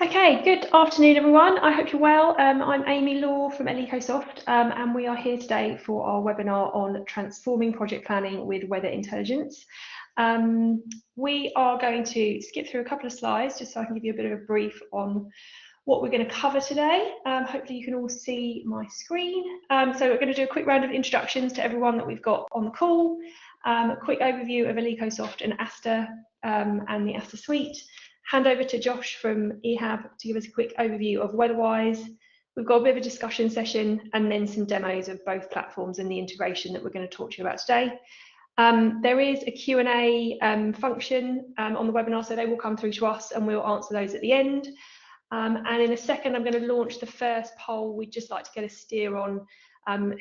Okay, good afternoon, everyone. I hope you're well. I'm Amy Law from Ecosoft, and we are here today for our webinar on transforming project planning with weather intelligence. We are going to skip through a couple of slides just so I can give you a bit of a brief on what we're going to cover today. Hopefully you can all see my screen. So we're going to do a quick round of introductions to everyone that we've got on the call, a quick overview of Ecosoft and Asta and the Asta suite. Hand over to Josh from EHAB to give us a quick overview of WeatherWise. We've got a bit of a discussion session and then some demos of both platforms and the integration that we're going to talk to you about today. There is a Q&A function on the webinar, so they will come through to us and we'll answer those at the end. And in a second, I'm going to launch the first poll. We'd just like to get a steer on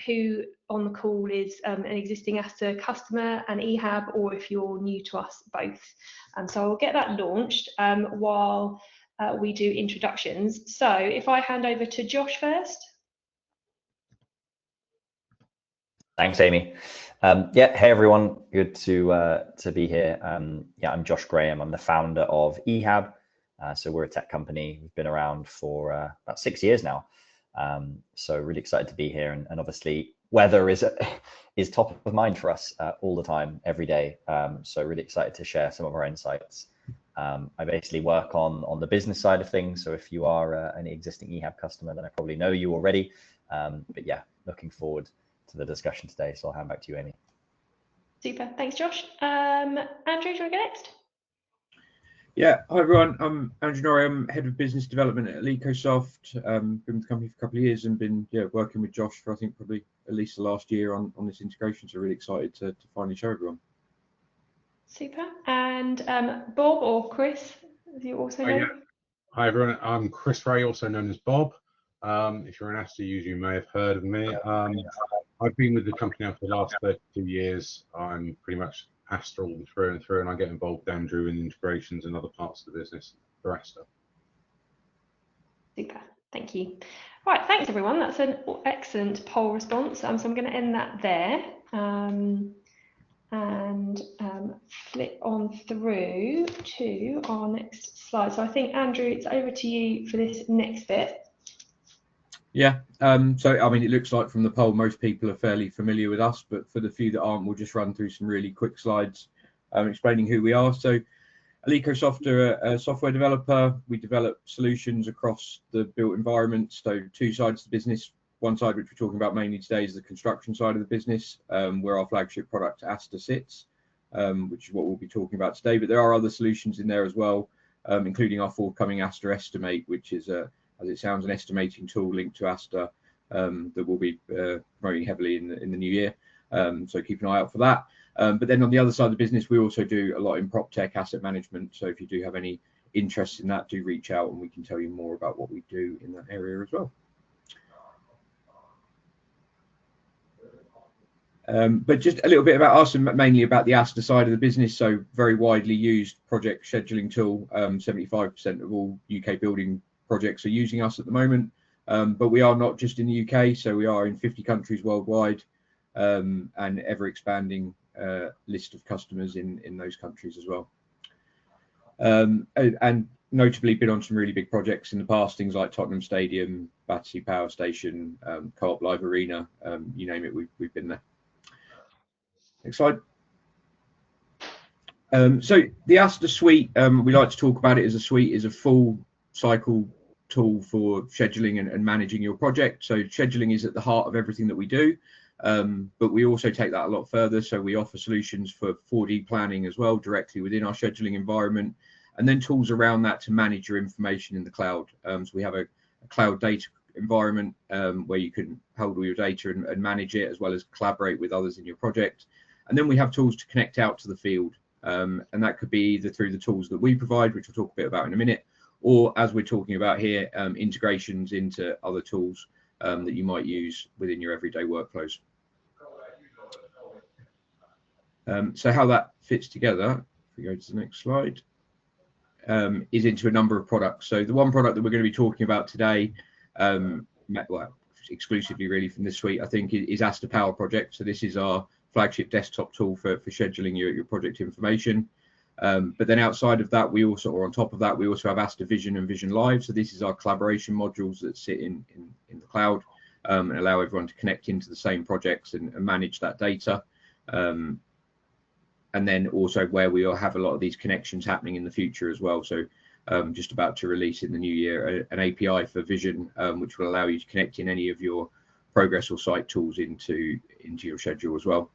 who on the call is an existing Asta customer and EHAB, or if you're new to us both. So I'll get that launched while we do introductions. So if I hand over to Josh first. Thanks, Amy. Yeah, hey everyone, good to be here. Yeah, I'm Josh Graham. I'm the founder of EHAB. So we're a tech company. We've been around for about 6 years now. So really excited to be here, and obviously weather is top of mind for us all the time, every day. So really excited to share some of our insights. I basically work on the business side of things. So if you are an existing EHAB customer, then I probably know you already. But yeah, looking forward to the discussion today. So I'll hand back to you, Amy. Super, thanks, Josh. Andrew, do you want to go next? Yeah, hi everyone. I'm Andrew Norrie. I'm head of business development at Ecosoft. Been with the company for a couple of years and been working with Josh for I think probably at least the last year on this integration. So really excited to finally show everyone. Super. And Bob or Chris, as you also know. Yeah. Hi everyone. I'm Chris Ray, also known as Bob. If you're an Asta user, you may have heard of me. I've been with the company now for the last 32 years. I'm pretty much Asta all through and through, and I get involved with Andrew in integrations and other parts of the business for Asta. Super, thank you. Right, thanks everyone. That's an excellent poll response. So I'm going to end that there and flip on through to our next slide. So I think, Andrew, it's over to you for this next bit. Yeah, so I mean, it looks like from the poll, most people are fairly familiar with us, but for the few that aren't, we'll just run through some really quick slides explaining who we are. So Ecosoft are a software developer. We develop solutions across the built environment. So two sides of the business. One side, which we're talking about mainly today, is the construction side of the business, where our flagship product Asta sits, which is what we'll be talking about today. But there are other solutions in there as well, including our forthcoming Asta Estimate, which is as it sounds, an estimating tool linked to Asta that we'll be promoting heavily in the new year. So keep an eye out for that. But then on the other side of the business, we also do a lot in prop tech asset management. So if you do have any interest in that, do reach out and we can tell you more about what we do in that area as well. But just a little bit about us and mainly about the Asta side of the business. So very widely used project scheduling tool. 75% of all UK building projects are using us at the moment, but we are not just in the UK, so we are in 50 countries worldwide, and ever expanding list of customers in those countries as well, and notably been on some really big projects in the past, things like Tottenham Stadium, Battersea Power Station, Co-op Live Arena, you name it, we've been there. Next slide. So the Asta suite, we like to talk about it as a suite, is a full cycle tool for scheduling and managing your project. So scheduling is at the heart of everything that we do, but we also take that a lot further. So we offer solutions for 4D planning as well, directly within our scheduling environment, and then tools around that to manage your information in the cloud. So we have a cloud data environment where you can hold all your data and manage it, as well as collaborate with others in your project. And then we have tools to connect out to the field, and that could be either through the tools that we provide, which we'll talk a bit about in a minute, or as we're talking about here, integrations into other tools that you might use within your everyday workflows. So how that fits together, if we go to the next slide, is into a number of products. So the one product that we're going to be talking about today, well, exclusively really from this suite, I think, is Asta Powerproject. So this is our flagship desktop tool for scheduling your project information. But then outside of that, we also, or on top of that, we also have Asta Vision and Vision Live. So this is our collaboration modules that sit in the cloud and allow everyone to connect into the same projects and manage that data. And then also where we will have a lot of these connections happening in the future as well. So just about to release in the new year an API for Vision, which will allow you to connect in any of your progress or site tools into your schedule as well.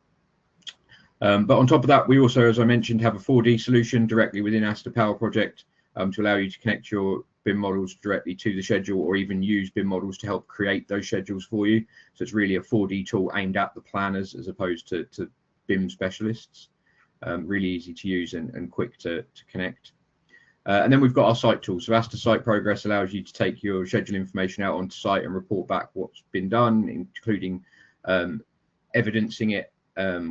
But on top of that, we also, as I mentioned, have a 4D solution directly within Asta Powerproject to allow you to connect your BIM models directly to the schedule, or even use BIM models to help create those schedules for you. So it's really a 4D tool aimed at the planners as opposed to BIM specialists. Really easy to use and quick to connect. And then we've got our site tools. So Asta Site Progress allows you to take your schedule information out onto site and report back what's been done, including evidencing it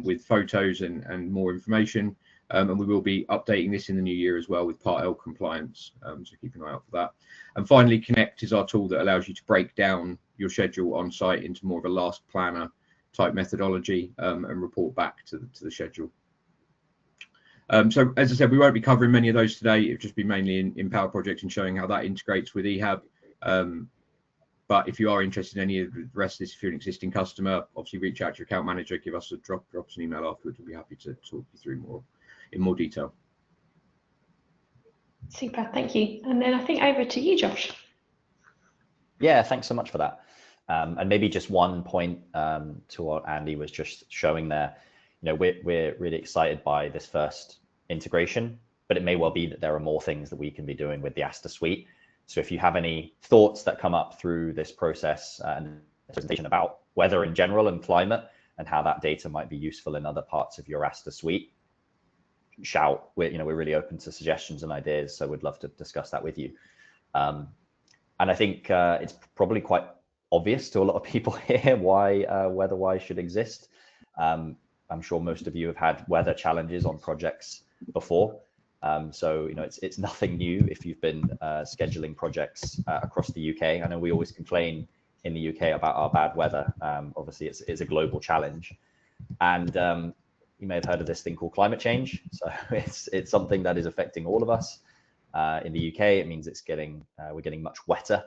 with photos and more information. And we will be updating this in the new year as well with Part L compliance. So keep an eye out for that. And finally, Connect is our tool that allows you to break down your schedule on site into more of a last planner type methodology and report back to the schedule. So as I said, we won't be covering many of those today. It'll just be mainly in Power Project and showing how that integrates with EHAB. But if you are interested in any of the rest of this, if you're an existing customer, obviously reach out to your account manager, give us drop us an email afterwards. We'll be happy to talk you through in more detail. Super, thank you. And then I think over to you, Josh. Yeah, thanks so much for that. And maybe just one point to what Andy was just showing there. You know, we're really excited by this first integration, but it may well be that there are more things that we can be doing with the Asta suite. So if you have any thoughts that come up through this process and presentation about weather in general and climate and how that data might be useful in other parts of your Asta suite, shout. We're really open to suggestions and ideas, so we'd love to discuss that with you. And I think it's probably quite obvious to a lot of people here why WeatherWise should exist. I'm sure most of you have had weather challenges on projects before. So, it's nothing new if you've been scheduling projects across the UK. I know we always complain in the UK about our bad weather. Obviously, it's a global challenge. And you may have heard of this thing called climate change. So it's something that is affecting all of us. In the UK, it means we're getting much wetter.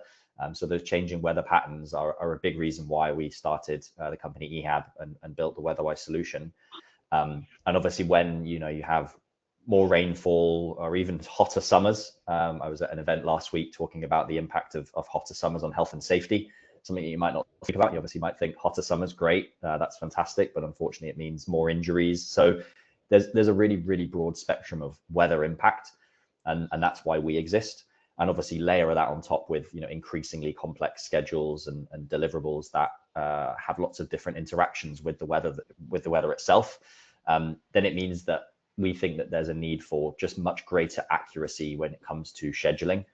So those changing weather patterns are a big reason why we started the company EHAB and built the WeatherWise solution. And obviously when you have more rainfall or even hotter summers, I was at an event last week talking about the impact of hotter summers on health and safety, something that you might not think about. You obviously might think hotter summers, great, that's fantastic, but unfortunately it means more injuries. So there's a really, really broad spectrum of weather impact, and that's why we exist. And obviously layer that on top with increasingly complex schedules and deliverables that have lots of different interactions with the weather itself. Then it means that we think that there's a need for just much greater accuracy when it comes to scheduling.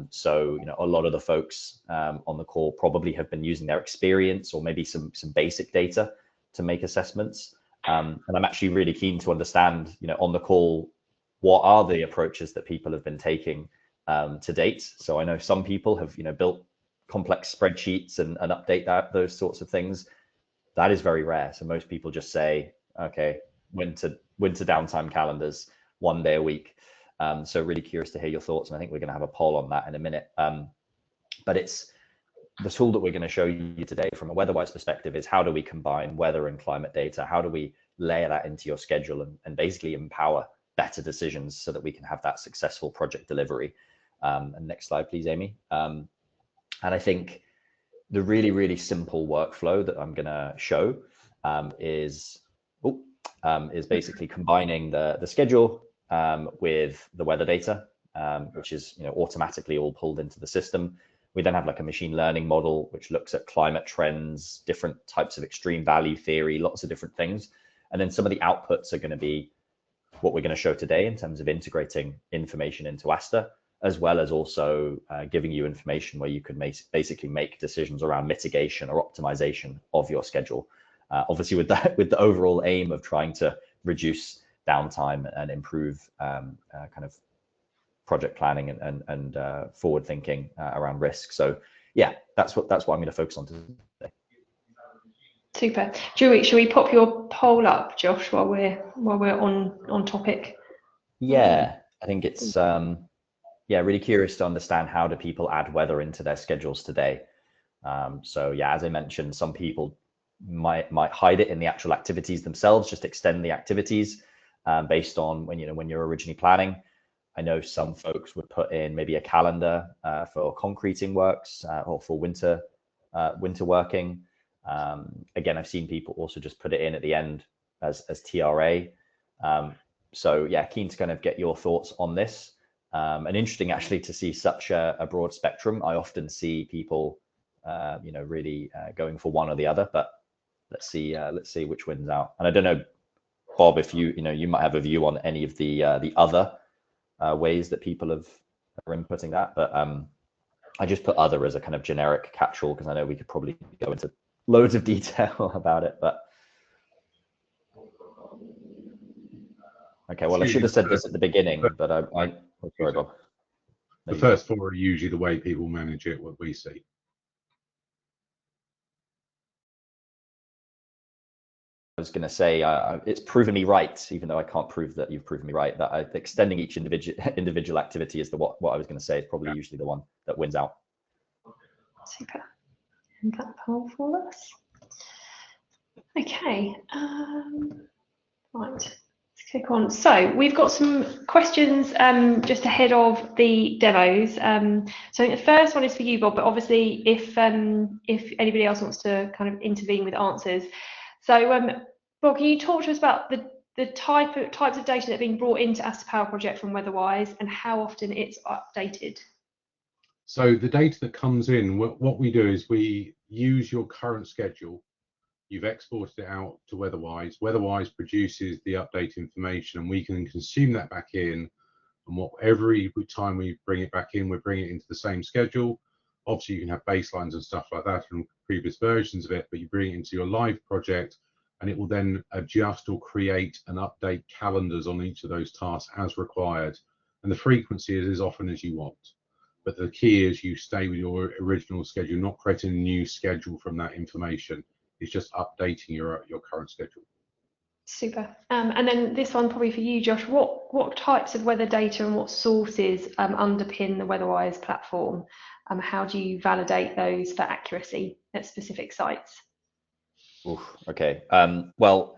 So a lot of the folks on the call probably have been using their experience or maybe some basic data to make assessments. And I'm actually really keen to understand on the call, what are the approaches that people have been taking to date. So I know some people have built complex spreadsheets and update those sorts of things. That is very rare. So most people just say, okay, winter downtime calendars, 1 day a week. So really curious to hear your thoughts, and I think we're going to have a poll on that in a minute. But it's the tool that we're going to show you today from a WeatherWise perspective is how do we combine weather and climate data? How do we layer that into your schedule and basically empower better decisions so that we can have that successful project delivery? And next slide, please, Amy. And I think the really, really simple workflow that I'm going to show is basically combining the schedule with the weather data, which is automatically all pulled into the system. We then have like a machine learning model which looks at climate trends, different types of extreme value theory, lots of different things. And then some of the outputs are going to be what we're going to show today in terms of integrating information into Asta, as well as also giving you information where you can basically make decisions around mitigation or optimization of your schedule. Obviously with the overall aim of trying to reduce downtime and improve kind of project planning and forward thinking around risk. So yeah, that's what I'm going to focus on today. Super. Should we pop your poll up, Josh, while we're on topic? Yeah, I think it's yeah, really curious to understand how do people add weather into their schedules today. So yeah, as I mentioned, some people might hide it in the actual activities themselves, just extend the activities based on when you're originally planning. I know some folks would put in maybe a calendar for concreting works or for winter working. Again, I've seen people also just put it in at the end as TRA. So yeah, keen to kind of get your thoughts on this. And interesting actually to see such a broad spectrum. I often see people, really going for one or the other. But let's see which wins out. And I don't know, Bob, if you might have a view on any of the other ways that people are inputting that. But I just put other as a kind of generic catch-all because I know we could probably go into loads of detail about it. But okay, well, I should have said this at the beginning, but sorry, Bob. The first four are usually the way people manage it, what we see. I was going to say it's proven me right, even though I can't prove that you've proven me right, that extending each individual activity is what I was going to say is probably usually the one that wins out. Super. And that poll for us. Okay. Right. Let's click on. So we've got some questions just ahead of the demos. So the first one is for you, Bob, but obviously if anybody else wants to kind of intervene with answers. So Bob, can you talk to us about the types of data that are being brought into Asta Powerproject from WeatherWise and how often it's updated? So the data that comes in, what we do is we use your current schedule. You've exported it out to WeatherWise. WeatherWise produces the update information, and we can consume that back in. And every time we bring it back in, we bring it into the same schedule. Obviously, you can have baselines and stuff like that from previous versions of it, but you bring it into your live project, and it will then adjust or create and update calendars on each of those tasks as required. And the frequency is as often as you want. But the key is you stay with your original schedule, not creating a new schedule from that information. It's just updating your current schedule. Super. And then this one probably for you, Josh. What types of weather data and what sources underpin the WeatherWise platform? How do you validate those for accuracy at specific sites? Oof, okay. Well,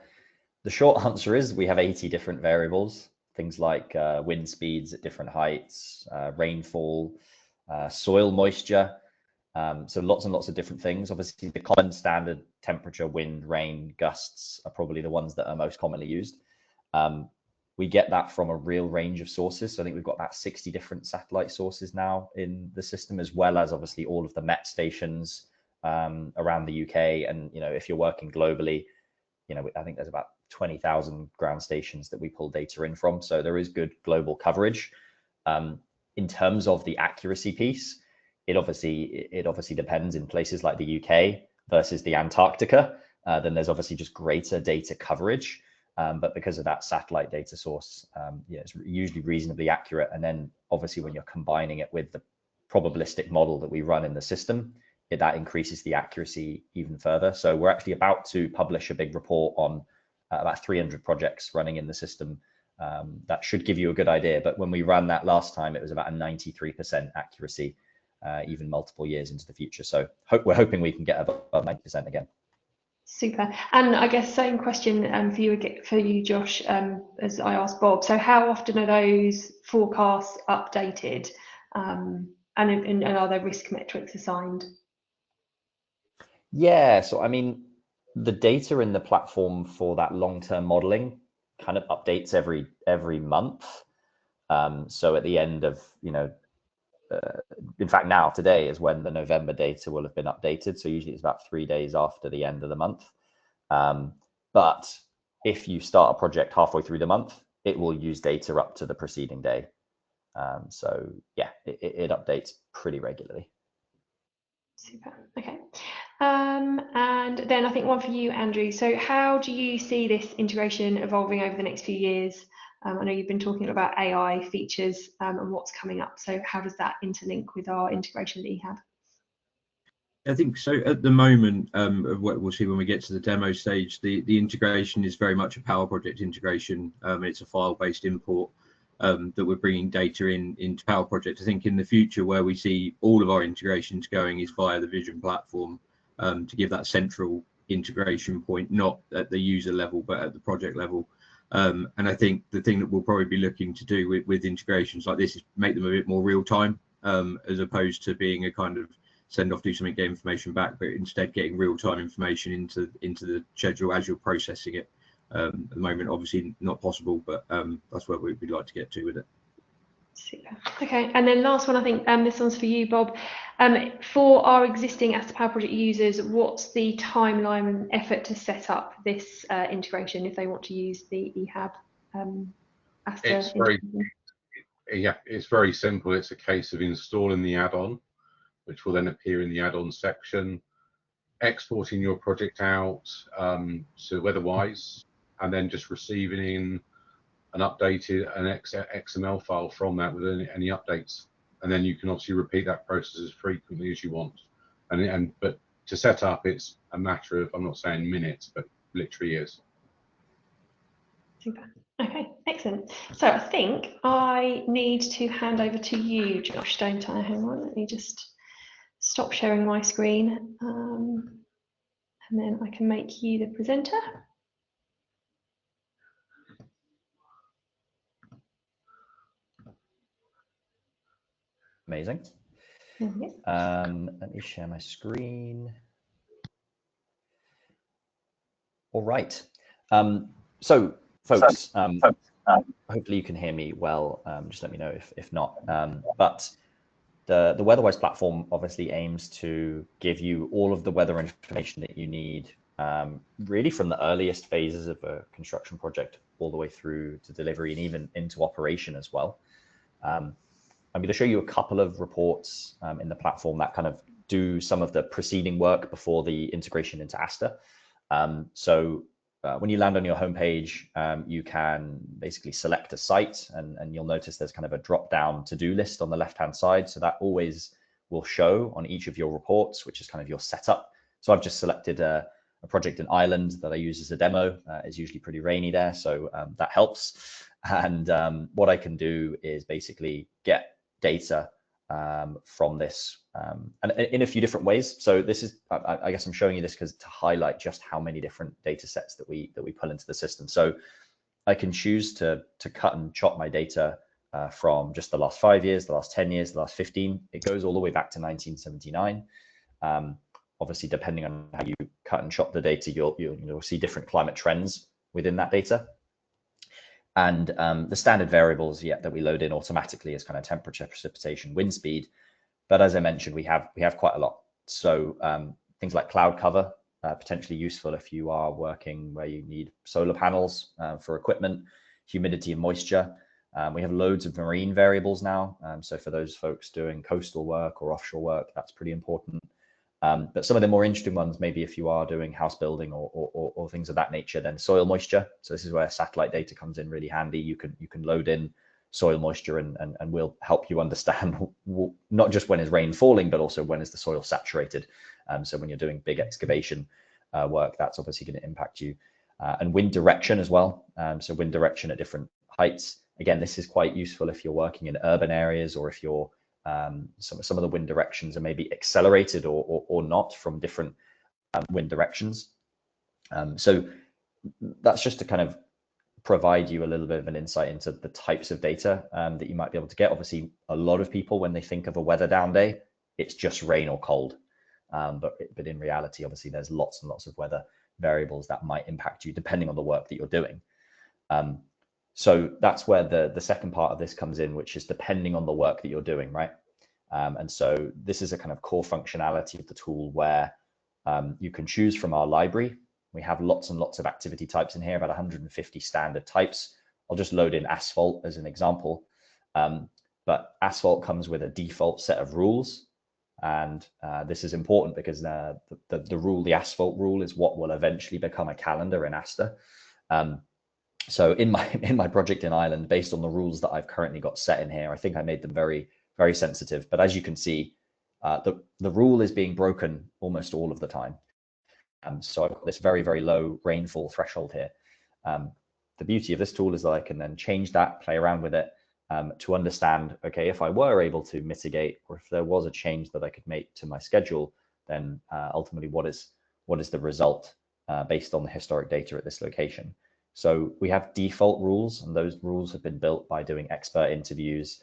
the short answer is we have 80 different variables. Things like wind speeds at different heights, rainfall, soil moisture. So lots and lots of different things. Obviously, the common standard temperature, wind, rain, gusts are probably the ones that are most commonly used. We get that from a real range of sources. So I think we've got about 60 different satellite sources now in the system, as well as obviously all of the Met stations around the UK. And if you're working globally, I think there's about 20,000 ground stations that we pull data in from. So there is good global coverage. In terms of the accuracy piece, it obviously depends. In places like the UK versus the Antarctica, then there's obviously just greater data coverage. But because of that satellite data source, it's usually reasonably accurate. And then obviously when you're combining it with the probabilistic model that we run in the system, that increases the accuracy even further. So we're actually about to publish a big report on about 300 projects running in the system. That should give you a good idea. But when we ran that last time, it was about a 93% accuracy, even multiple years into the future. So we're hoping we can get above 90% again. Super. And I guess same question for you, Josh, as I asked Bob. So how often are those forecasts updated, and are there risk metrics assigned? Yeah, so I mean, the data in the platform for that long-term modeling kind of updates every month. So at the end of, in fact, now today is when the November data will have been updated. So usually it's about 3 days after the end of the month. But if you start a project halfway through the month, it will use data up to the preceding day. So yeah, it updates pretty regularly. Super. Okay. And then I think one for you, Andrew. So how do you see this integration evolving over the next few years? I know you've been talking about AI features and what's coming up. So how does that interlink with our integration with EHAB? I think so. At the moment, what we'll see when we get to the demo stage, the integration is very much a Power Project integration. It's a file-based import. that we're bringing data into Powerproject. I think in the future, where we see all of our integrations going is via the Vision platform, to give that central integration point, not at the user level, but at the project level. And I think the thing that we'll probably be looking to do with integrations like this is make them a bit more real time, as opposed to being a kind of send off, do something, get information back, but instead getting real time information into the schedule as you're processing it. At the moment, obviously not possible, but that's where we'd like to get to with it. Super. Okay, and then last one, I think this one's for you, Bob. For our existing Asta Powerproject users, what's the timeline and effort to set up this integration if they want to use the EHAB Asta? It's very simple. It's a case of installing the add-on, which will then appear in the add-on section, exporting your project out to WeatherWise, and then just receiving in an updated XML file from that with any updates, and then you can obviously repeat that process as frequently as you want. But to set up, it's a matter of, I'm not saying minutes, but literally years. Super. Okay, excellent. So I think I need to hand over to you, Josh, don't I? Hang on, let me just stop sharing my screen, and then I can make you the presenter. Amazing. Let me share my screen. All right. So, folks, hopefully you can hear me well. Just let me know if not. But the WeatherWise platform obviously aims to give you all of the weather information that you need, really from the earliest phases of a construction project all the way through to delivery and even into operation as well. I'm going to show you a couple of reports in the platform that kind of do some of the preceding work before the integration into Asta. When you land on your homepage, you can basically select a site, and you'll notice there's kind of a drop-down to-do list on the left-hand side. So that always will show on each of your reports, which is kind of your setup. So I've just selected a project in Ireland that I use as a demo. It's usually pretty rainy there, so that helps. And what I can do is basically get data from this, and in a few different ways. So this is, I guess I'm showing you this because to highlight just how many different data sets that we pull into the system. So I can choose to cut and chop my data from just the last 5 years, the last 10 years, the last 15. It goes all the way back to 1979. Obviously, depending on how you cut and chop the data, you'll see different climate trends within that data. And the standard variables that we load in automatically is kind of temperature, precipitation, wind speed. But as I mentioned, we have quite a lot. So things like cloud cover, potentially useful if you are working where you need solar panels for equipment, humidity and moisture. We have loads of marine variables now. So for those folks doing coastal work or offshore work, that's pretty important. But some of the more interesting ones, maybe if you are doing house building or things of that nature, then soil moisture. So this is where satellite data comes in really handy. You can load in soil moisture and we'll help you understand not just when is rain falling, but also when is the soil saturated. So when you're doing big excavation work, that's obviously going to impact you. And wind direction as well. So wind direction at different heights. Again, this is quite useful if you're working in urban areas or if you're some of the wind directions are maybe accelerated or not from different wind directions. So that's just to kind of provide you a little bit of an insight into the types of data that you might be able to get. Obviously, a lot of people, when they think of a weather down day, it's just rain or cold. But in reality, obviously, there's lots and lots of weather variables that might impact you depending on the work that you're doing. So that's where the second part of this comes in, which is depending on the work that you're doing, right? And so this is a kind of core functionality of the tool where you can choose from our library. We have lots and lots of activity types in here, about 150 standard types. I'll just load in asphalt as an example. But asphalt comes with a default set of rules. And this is important because the asphalt rule is what will eventually become a calendar in Asta. So in my project in Ireland, based on the rules that I've currently got set in here, I think I made them very, very sensitive. But as you can see, the rule is being broken almost all of the time. So I've got this very, very low rainfall threshold here. The beauty of this tool is that I can then change that, play around with it, to understand, okay, if I were able to mitigate, or if there was a change that I could make to my schedule, then ultimately what is the result based on the historic data at this location. So we have default rules, and those rules have been built by doing expert interviews,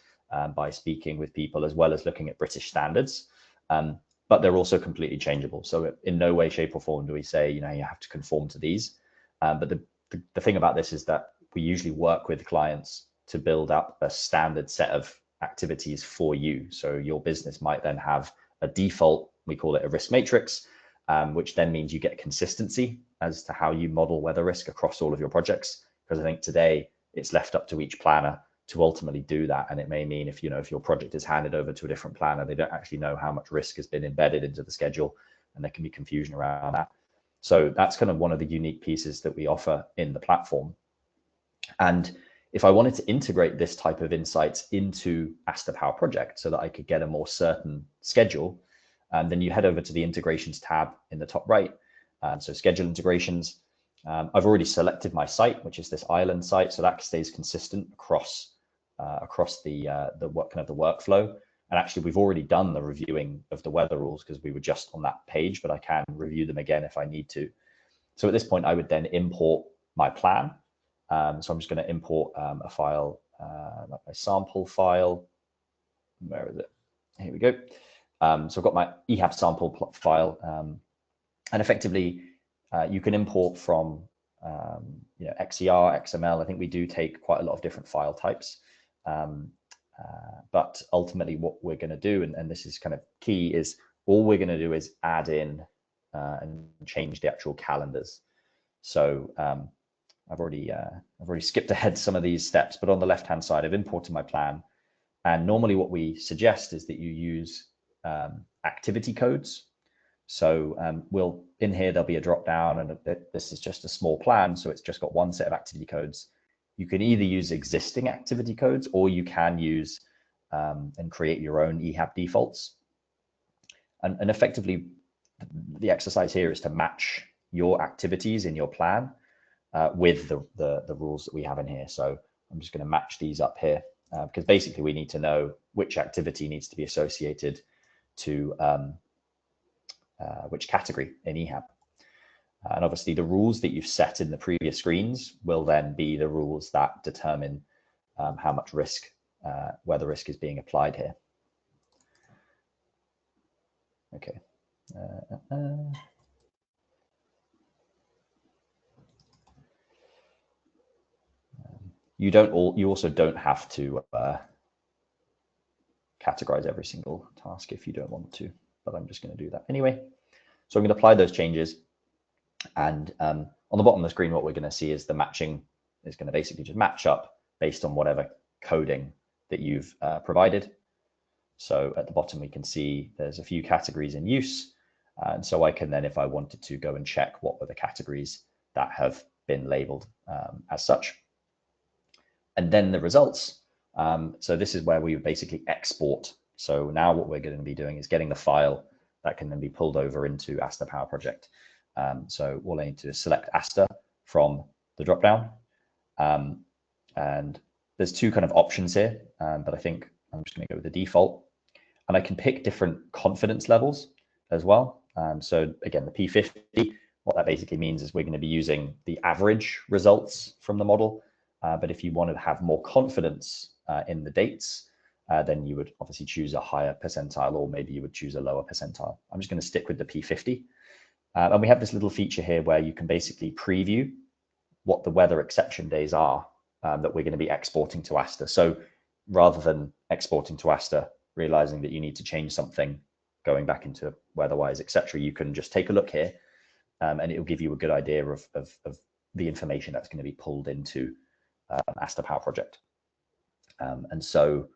by speaking with people, as well as looking at British standards. But they're also completely changeable. So in no way, shape or form do we say, you have to conform to these. But the thing about this is that we usually work with clients to build up a standard set of activities for you. So your business might then have a default, we call it a risk matrix, which then means you get consistency as to how you model weather risk across all of your projects. Because I think today it's left up to each planner to ultimately do that. And it may mean if your project is handed over to a different planner, they don't actually know how much risk has been embedded into the schedule, and there can be confusion around that. So that's kind of one of the unique pieces that we offer in the platform. And if I wanted to integrate this type of insights into Asta Powerproject so that I could get a more certain schedule, then you head over to the integrations tab in the top right. So schedule integrations. I've already selected my site, which is this island site, so that stays consistent across the workflow. And actually, we've already done the reviewing of the weather rules because we were just on that page, but I can review them again if I need to. So at this point, I would then import my plan. So I'm just going to import a file, like my sample file. Where is it? Here we go. So I've got my EHAB sample file, and effectively you can import from XER, XML. I think we do take quite a lot of different file types, but ultimately what we're going to do, and this is kind of key, is all we're going to do is add in and change the actual calendars. So I've already skipped ahead some of these steps, but on the left-hand side, I've imported my plan. And normally what we suggest is that you use activity codes. So in here, there'll be a drop down, and this is just a small plan. So it's just got one set of activity codes. You can either use existing activity codes, or you can use and create your own EHAB defaults. And effectively, the exercise here is to match your activities in your plan with the rules that we have in here. So I'm just going to match these up here because basically we need to know which activity needs to be associated to which category in EHAB. And obviously the rules that you've set in the previous screens will then be the rules that determine how much risk, weather risk is being applied here. Okay. You also don't have to categorize every single task if you don't want to, but I'm just going to do that anyway. So I'm going to apply those changes, and on the bottom of the screen, what we're going to see is the matching is going to basically just match up based on whatever coding that you've provided. So at the bottom, we can see there's a few categories in use. And so I can then, if I wanted to, go and check what were the categories that have been labeled as such. And then the results. So this is where we basically export. So now what we're going to be doing is getting the file that can then be pulled over into Asta Powerproject. So all I need to do is select Asta from the dropdown. And there's two kind of options here, but I think I'm just going to go with the default. And I can pick different confidence levels as well. So again, the P50, what that basically means is we're going to be using the average results from the model. But if you wanted to have more confidence in the dates, then you would obviously choose a higher percentile, or maybe you would choose a lower percentile. I'm just going to stick with the P50. And we have this little feature here where you can basically preview what the weather exception days are that we're going to be exporting to Asta. So rather than exporting to Asta, realizing that you need to change something, going back into WeatherWise, etc., you can just take a look here, and it will give you a good idea of the information that's going to be pulled into Asta Powerproject. And so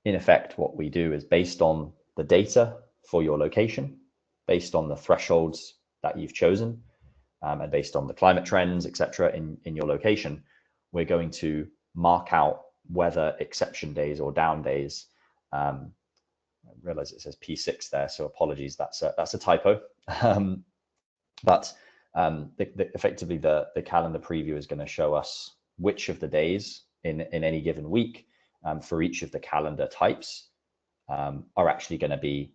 in effect, what we do is based on the data for your location, based on the thresholds that you've chosen, and based on the climate trends, etc., in your location, we're going to mark out weather exception days or down days. I realize it says P6 there, so apologies, that's a typo. But effectively the calendar preview is going to show us which of the days in any given week for each of the calendar types are actually going to be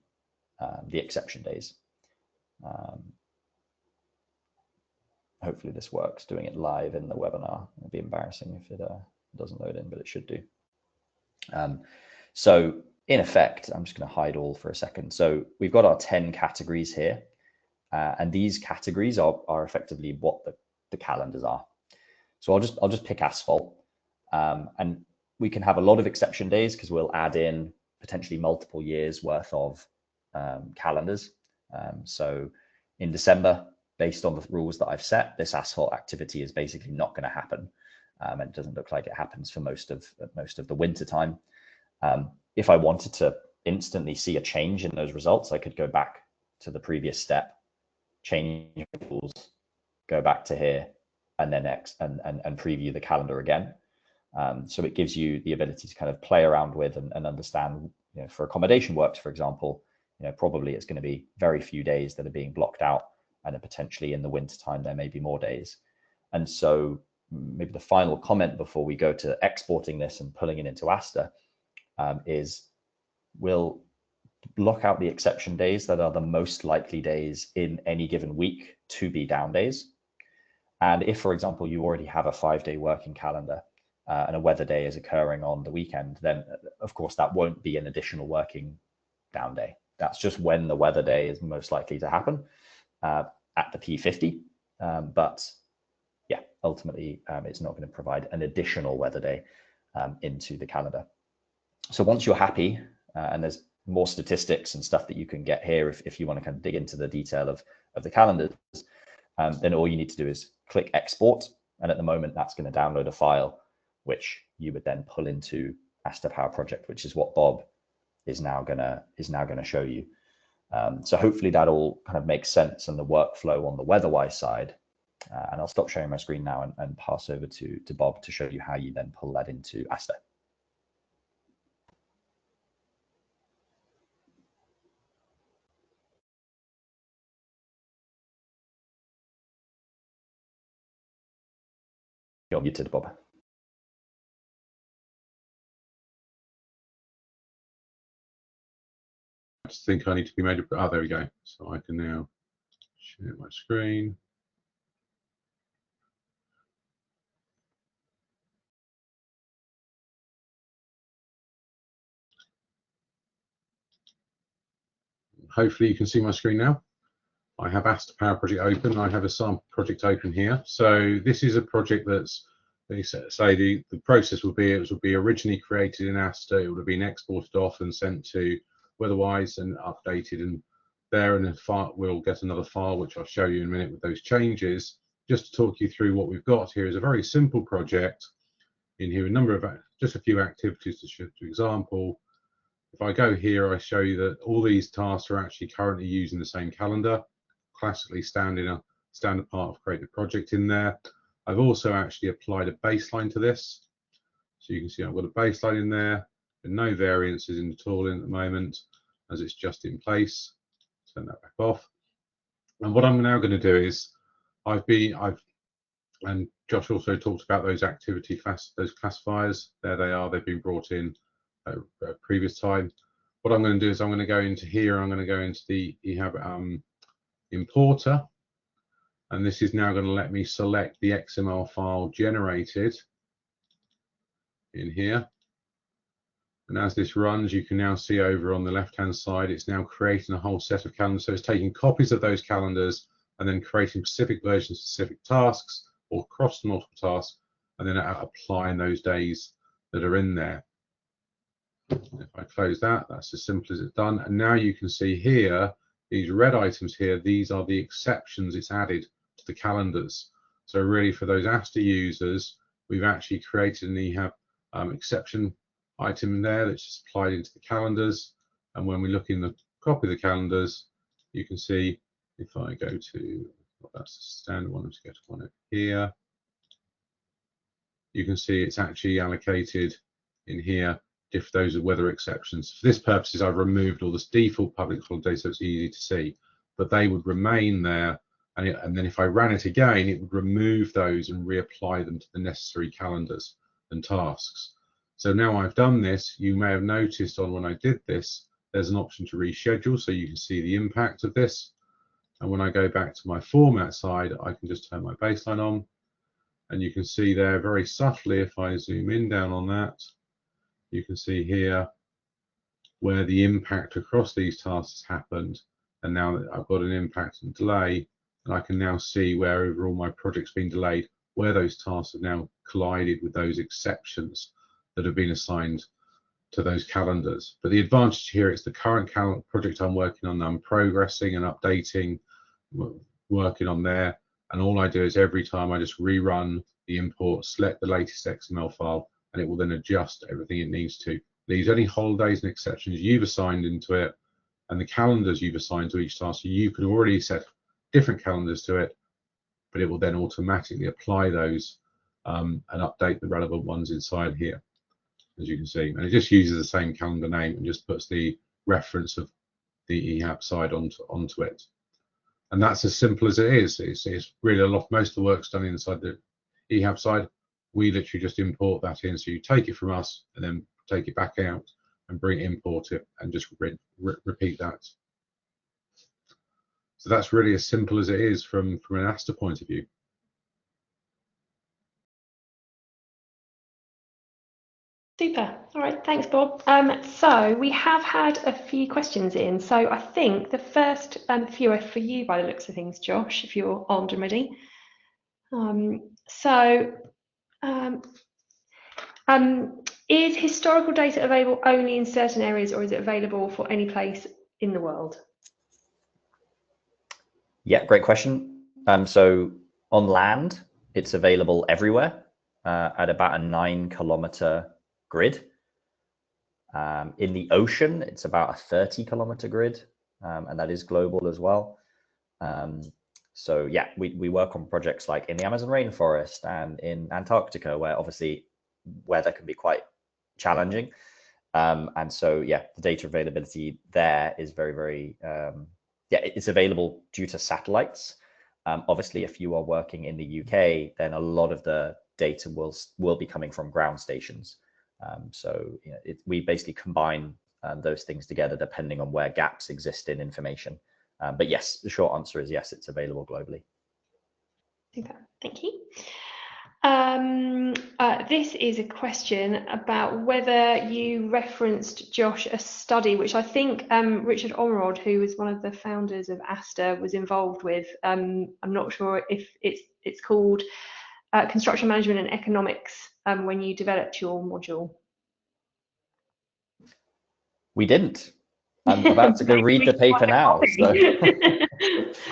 the exception days. Hopefully this works, doing it live in the webinar. It'd be embarrassing if it doesn't load in, but it should do. So in effect, I'm just going to hide all for a second. So we've got our 10 categories here, and these categories are effectively what the calendars are. So I'll just pick asphalt, and we can have a lot of exception days because we'll add in potentially multiple years worth of calendars. So in December, based on the rules that I've set, this asphalt activity is basically not going to happen. And it doesn't look like it happens for most of the winter time. If I wanted to instantly see a change in those results, I could go back to the previous step, change rules, go back to here, and then and preview the calendar again. So it gives you the ability to kind of play around with and understand, you know, for accommodation works, for example, you know, probably it's going to be very few days that are being blocked out, and then potentially in the winter time there may be more days. And so maybe the final comment before we go to exporting this and pulling it into Asta is we'll block out the exception days that are the most likely days in any given week to be down days. And if, for example, you already have a 5-day working calendar and a weather day is occurring on the weekend, then of course that won't be an additional working down day. That's just when the weather day is most likely to happen at the P50. But yeah, ultimately it's not going to provide an additional weather day into the calendar. So once you're happy, and there's more statistics and stuff that you can get here if you want to kind of dig into the detail of the calendars, then all you need to do is click export. And at the moment, that's going to download a file, which you would then pull into Asta Powerproject, which is what Bob is now gonna show you. So hopefully that all kind of makes sense and the workflow on the WeatherWise side. And I'll stop sharing my screen now and pass over to Bob to show you how you then pull that into Asta. You're muted, Bob. I just think I need to be made. Oh, there we go. So I can now share my screen. Hopefully you can see my screen now. I have Asta Powerproject open. I have a sample project open here. So this is a project that's, they say the process will be, it will be originally created in Asta. It would have been exported off and sent to WeatherWise and updated, and there in a file we'll get another file which I'll show you in a minute with those changes. Just to talk you through what we've got here is a very simple project. In here a number of just a few activities to show. For example, if I go here, I show you that all these tasks are actually currently using the same calendar. Classically standard part of create a project in there. I've also actually applied a baseline to this. So you can see I've got a baseline in there and no variances in the tooling at the moment as it's just in place. Turn that back off. And what I'm now going to do is and Josh also talked about those those classifiers. There they are, they've been brought in at a previous time. What I'm going to do is I'm going to go into here, I'm going to go into the EHAB importer, and this is now going to let me select the XML file generated in here. And as this runs, you can now see over on the left hand side, it's now creating a whole set of calendars. So it's taking copies of those calendars and then creating specific versions, specific tasks, or across multiple tasks, and then applying those days that are in there. If I close that, that's as simple as it's done. And now you can see here, these red items here, these are the exceptions it's added to the calendars. So really for those Asta users, we've actually created an EHAB exception item there that's just applied into the calendars. And when we look in the copy of the calendars, you can see if I go to, well, that's the standard one, let's go to one over here. You can see it's actually allocated in here if those are weather exceptions. For this purposes, I've removed all this default public holidays so it's easy to see, but they would remain there. And then if I ran it again, it would remove those and reapply them to the necessary calendars and tasks. So now I've done this, you may have noticed on when I did this, there's an option to reschedule, so you can see the impact of this. And when I go back to my format side, I can just turn my baseline on, and you can see there very subtly, if I zoom in down on that, you can see here where the impact across these tasks happened. And now that I've got an impact and delay, and I can now see where overall my project's been delayed, where those tasks have now collided with those exceptions that have been assigned to those calendars. But the advantage here is the current project I'm working on, I'm progressing and updating, working on there. And all I do is every time I just rerun the import, select the latest XML file, and it will then adjust everything it needs to. Leaves any holidays and exceptions you've assigned into it, and the calendars you've assigned to each task. So you can already set different calendars to it, but it will then automatically apply those and update the relevant ones inside here, as you can see. And it just uses the same calendar name and just puts the reference of the EHAB side onto it. And that's as simple as it is. It's really a lot. Most of the work's done inside the EHAB side. We literally just import that in. So you take it from us and then take it back out and import it and just repeat that. So that's really as simple as it is from an Asta point of view. Super. All right, thanks, Bob. So we have had a few questions in. So I think the first few are for you by the looks of things, Josh, if you're armed and ready. Is historical data available only in certain areas, or is it available for any place in the world? Yeah, great question. So on land, it's available everywhere at about a 9-kilometer grid. In the ocean, it's about a 30-kilometer grid, and that is global as well. So yeah, we work on projects like in the Amazon rainforest and in Antarctica, where obviously weather can be quite challenging. And so yeah, the data availability there is very, very, yeah, it's available due to satellites. Obviously, if you are working in the UK, then a lot of the data will be coming from ground stations. So you know, we basically combine those things together depending on where gaps exist in information. But yes, the short answer is yes, it's available globally. Super, thank you. This is a question about whether you referenced, Josh, a study which I think Richard Ormerod, who was one of the founders of Asta, was involved with. I'm not sure if it's called Construction Management and Economics when you developed your module. We didn't. I'm about to go read the paper now. So.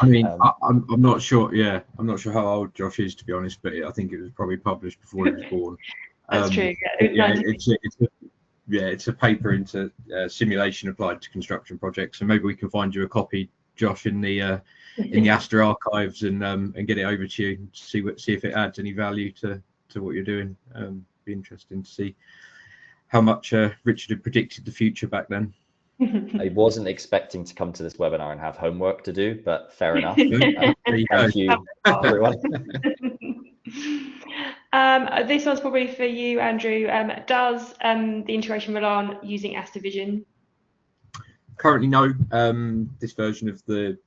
I mean, I'm not sure. Yeah, I'm not sure how old Josh is, to be honest, but I think it was probably published before he was born. That's true. Yeah, it's a paper into simulation applied to construction projects. So maybe we can find you a copy, Josh, in the Asta archives and get it over to you and see if it adds any value to what you're doing. Be interesting to see how much Richard had predicted the future back then. I wasn't expecting to come to this webinar and have homework to do, but fair enough. Thank you, everyone. This one's probably for you, Andrew. Does the integration rely on using Asta Vision? Currently, no. This version of the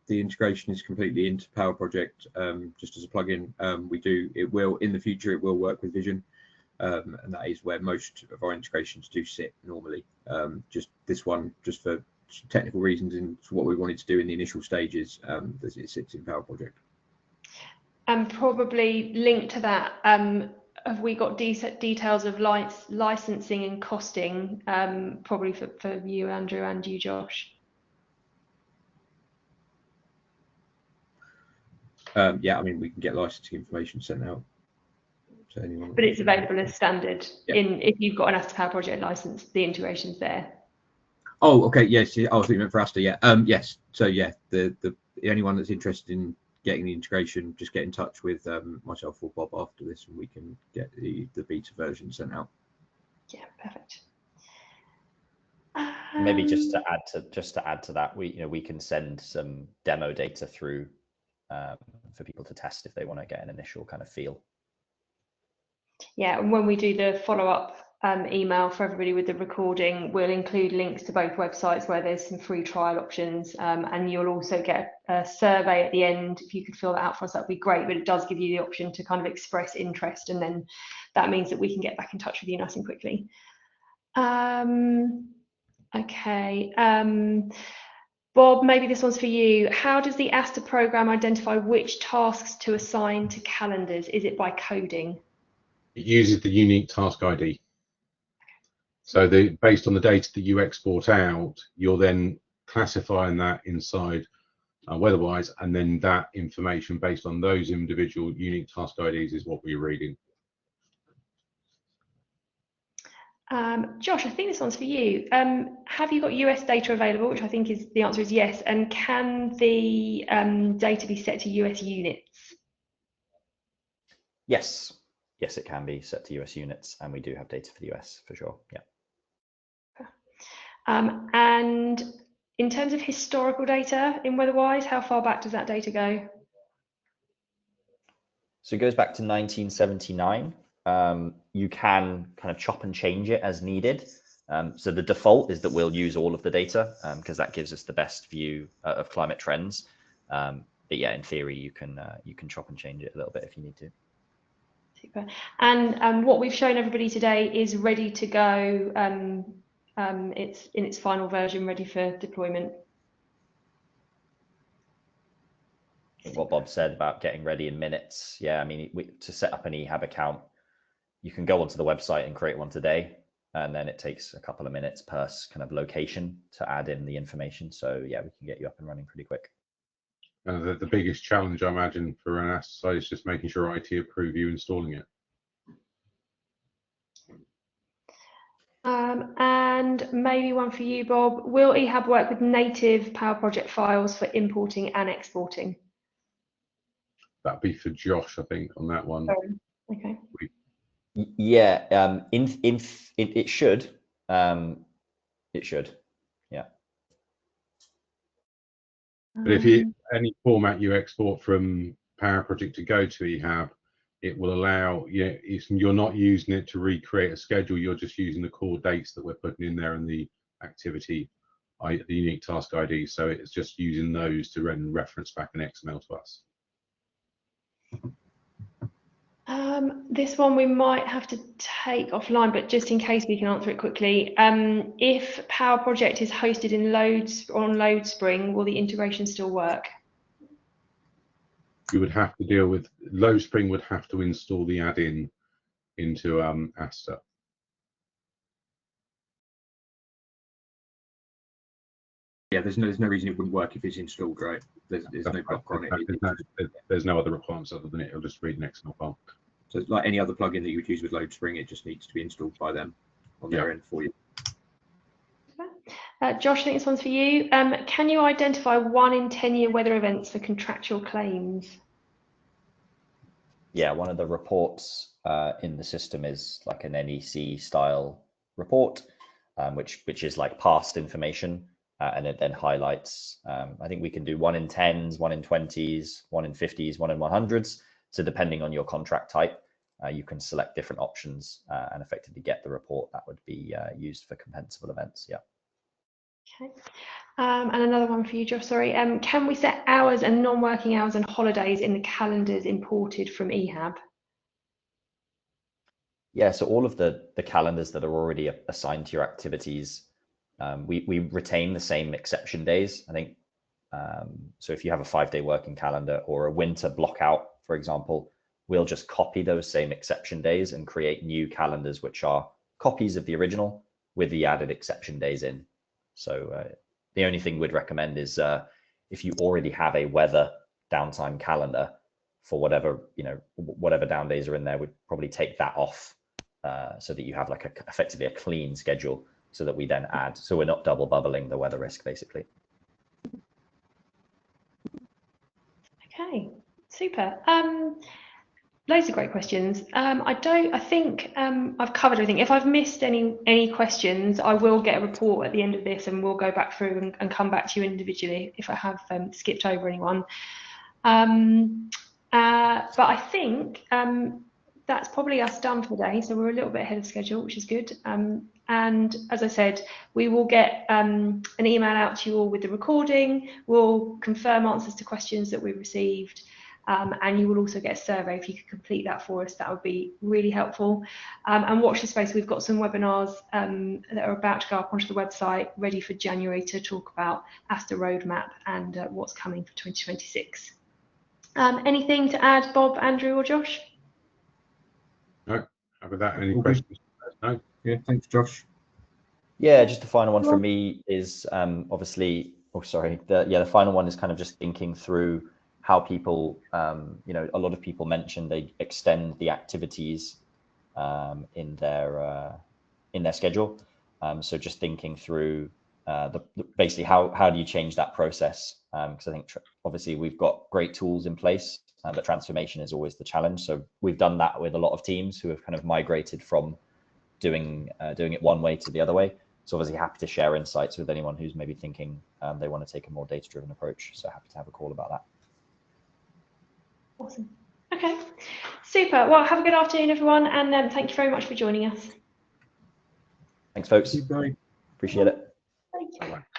integration is completely into Powerproject, just as a plugin. It will in the future. It will work with Vision. And that is where most of our integrations do sit normally. Just this one, just for technical reasons and what we wanted to do in the initial stages, it sits in Powerproject. And probably linked to that, have we got details of licensing and costing, probably for you, Andrew, and you, Josh? Yeah, I mean, we can get licensing information sent out. But it's available as standard. Yeah. If you've got an Asta Powerproject license, the integration's there. Oh, okay, yes. I was thinking for Asta, yeah. Yes. So yeah, the anyone that's interested in getting the integration, just get in touch with myself or Bob after this, and we can get the beta version sent out. Yeah, perfect. Maybe just to add to that, we can send some demo data through for people to test if they want to get an initial kind of feel. Yeah, and when we do the follow-up email for everybody with the recording. We'll include links to both websites where there's some free trial options, and you'll also get a survey at the end. If you could fill that out for us, that'd be great, but it does give you the option to kind of express interest, and then that means that we can get back in touch with you nice and quickly. Okay, Bob, maybe this one's for you. How does the Asta program identify which tasks to assign to calendars? Is it by coding? It uses the unique task ID. So based on the data that you export out, you're then classifying that inside WeatherWise, and then that information based on those individual unique task IDs is what we're reading. Josh, I think this one's for you. Have you got US data available, which I think is the answer is yes, and can the data be set to US units? Yes, yes, it can be set to US units, and we do have data for the US for sure. Yeah. And in terms of historical data in WeatherWise, how far back does that data go? So it goes back to 1979. You can kind of chop and change it as needed. So the default is that we'll use all of the data because that gives us the best view of climate trends. But yeah, in theory, you can chop and change it a little bit if you need to. Super. And what we've shown everybody today is ready to go. It's in its final version, ready for deployment. What Bob said about getting ready in minutes. Yeah, I mean, to set up an EHAB account, you can go onto the website and create one today, and then it takes a couple of minutes per kind of location to add in the information. So yeah, we can get you up and running pretty quick. The biggest challenge, I imagine, for an Asta site is just making sure IT approve you installing it. And maybe one for you, Bob. Will EHAB work with native Powerproject files for importing and exporting? Uh, That'd be for Josh, I think, on that one. Okay. Yeah, it should. It should. Yeah. But if any format you export from Powerproject to go to EHAB, it will allow, you're not using it to recreate a schedule, you're just using the core dates that we're putting in there and the activity, the unique task ID. So it's just using those to reference back an XML to us. This one we might have to take offline, but just in case we can answer it quickly. If Powerproject is hosted in on LoadSpring, will the integration still work? You would have to deal with, LoadSpring would have to install the add-in into Asta. Yeah, there's no reason it wouldn't work if it's installed, right? There's no blocker on it. There's no other requirements other than it. It'll just read an XML file. So it's like any other plugin that you would use with LoadSpring, it just needs to be installed by them on their end for you. Josh, I think this one's for you. Can you identify 1 in 10-year weather events for contractual claims? Yeah, one of the reports in the system is like an NEC style report, which is like past information, and it then highlights. I think we can do 1 in 10s, 1 in 20s, 1 in 50s, 1 in 100s. So depending on your contract type, you can select different options and effectively get the report that would be used for compensable events. Yeah. Okay. And another one for you, Josh, sorry. Can we set hours and non-working hours and holidays in the calendars imported from EHAB? Yeah, so all of the calendars that are already assigned to your activities, we retain the same exception days, I think. So if you have a 5-day working calendar or a winter blockout, for example, we'll just copy those same exception days and create new calendars, which are copies of the original with the added exception days in. So the only thing we'd recommend is if you already have a weather downtime calendar for whatever down days are in there, we'd probably take that off so that you have like effectively a clean schedule, so that we then add, so we're not double bubbling the weather risk basically. Okay, super. Loads of great questions. I think I've covered everything. If I've missed any questions, I will get a report at the end of this, and we'll go back through and come back to you individually if I have skipped over anyone. But I think that's probably us done for the day. So we're a little bit ahead of schedule, which is good. And as I said, we will get an email out to you all with the recording. We'll confirm answers to questions that we received. And you will also get a survey. If you could complete that for us, that would be really helpful. And watch this space. We've got some webinars that are about to go up onto the website, ready for January, to talk about Asta roadmap and what's coming for 2026. Anything to add, Bob, Andrew, or Josh? No. With that, any questions? No. Yeah, thanks, Josh. Yeah, just the final one from me is obviously, the final one is kind of just thinking through how people, a lot of people mentioned they extend the activities in their schedule. So just thinking through basically how do you change that process? Because I think obviously we've got great tools in place, but transformation is always the challenge. So we've done that with a lot of teams who have kind of migrated from doing it one way to the other way. So obviously happy to share insights with anyone who's maybe thinking they want to take a more data-driven approach. So happy to have a call about that. Awesome. Okay, super. Well, have a good afternoon, everyone, and thank you very much for joining us. Thanks, folks. Bye. Appreciate it. Thank you. Bye-bye.